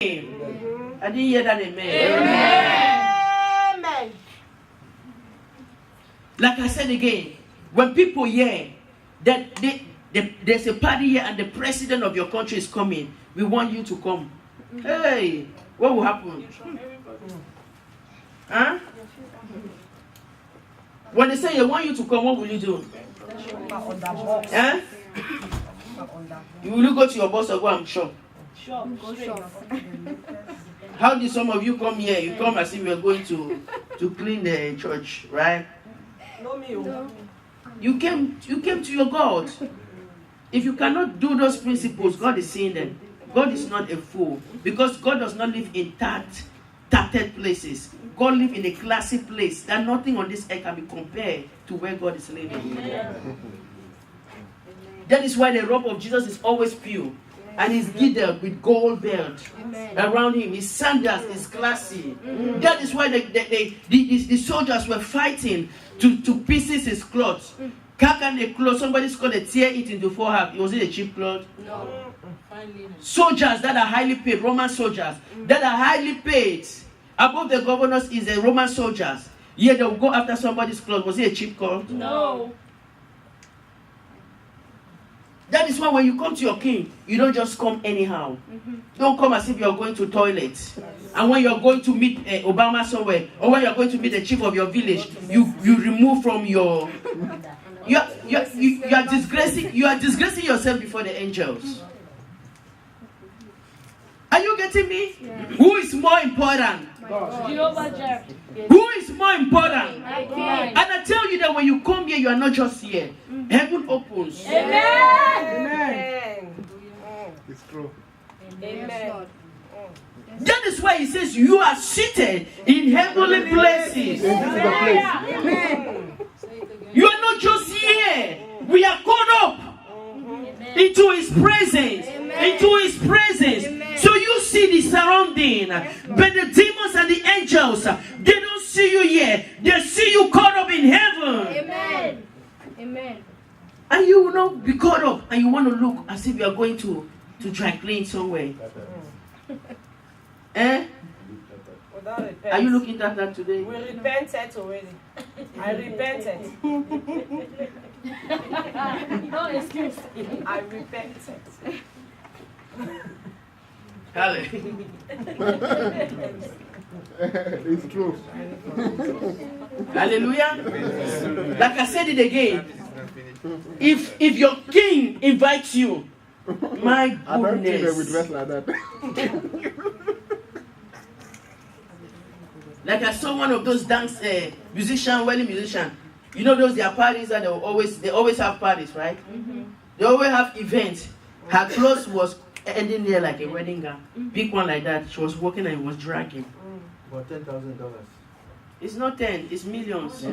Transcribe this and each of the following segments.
I didn't hear that amen. Amen. Like I said again, when people hear that there's a party here and the president of your country is coming, we want you to come. Hey, what will happen? Huh? When they say they want you to come, what will you do? Huh? You will go to your boss or go and shop. How did some of you come here? You come as if you are going to clean the church, right? No. You came to your God. If you cannot do those principles, God is seeing them. God is not a fool, because God does not live in tattered places. God lives in a classy place that nothing on this earth can be compared to where God is living. That is why the robe of Jesus is always pure. And he's girded with gold belt around him. His sandals is classy. That is why the soldiers were fighting to pieces his clothes. How can a cloth, somebody's going to tear it into four halves? Was it a cheap cloth? No. Soldiers that are highly paid, Roman soldiers that are highly paid. Above the governors is the Roman soldiers. Yeah, they will go after somebody's clothes. Was it a cheap cloth? No. That is why when you come to your king, you don't just come anyhow. Don't come as if you're going to toilet. And when you're going to meet Obama somewhere, or when you're going to meet the chief of your village, you remove from your... You are disgracing yourself before the angels. Are you getting me? Yeah. Who is more important? Jehovah. Who is more important? Amen. And I tell you that when you come here, you are not just here. Heaven opens. Amen. It's true. Amen. That is why he says you are seated in heavenly places. Amen. You are not just here. We are caught up into his presence. Into his presence. So you see the surrounding. But the demons and the angels, they don't see you here. They see you caught up in heaven. Amen. And you will not be caught up and you want to look as if you are going to dry clean somewhere. Eh? Are you looking at that today? We repented already. I repented. No excuse. I repented. Hallelujah. It's true. Hallelujah. Like I said it again. If your king invites you, my goodness. I don't think they would dress like that. Like I saw one of those dance wedding musician. You know those their parties that they always have parties, right? They always have events. Her clothes was ending there like a wedding gown. Big one like that. She was walking and it was dragging. About $10,000. It's not 10, it's millions.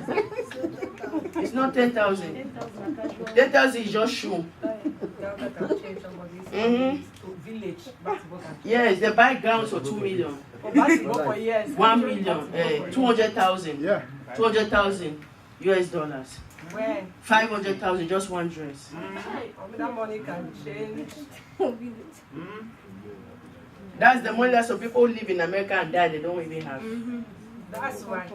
It's not 10,000. 10,000 is just shoe. Yes, they buy gowns for 2 million. 1 million, 200,000. Yeah. 200,000 US dollars. When? 500,000, just one dress. That money can change. That's the money that some people live in America and die, they don't even have. That's right.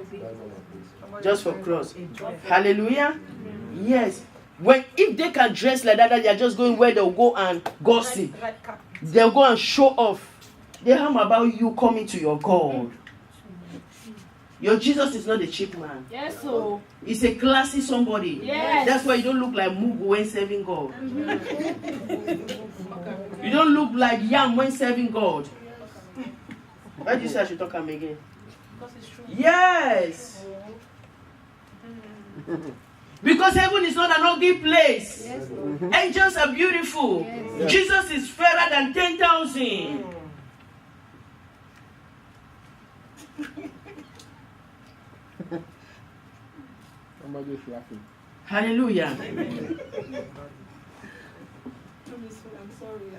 Just for clothes. Hallelujah. Yes. If they can dress like that, they are just going where they'll go and gossip. They'll go and show off. They harm about you coming to your God. Your Jesus is not a cheap man. Yes, so. He's a classy somebody. Yes. That's why you don't look like Mugu when serving God. You don't look like Yam when serving God. Why do you say I should talk him again? Because it's true. Yes. Because heaven is not an ugly place. Yes, Angels are beautiful. Yes. Jesus is fairer than 10,000. Somebody is laughing. Hallelujah. I'm sorry.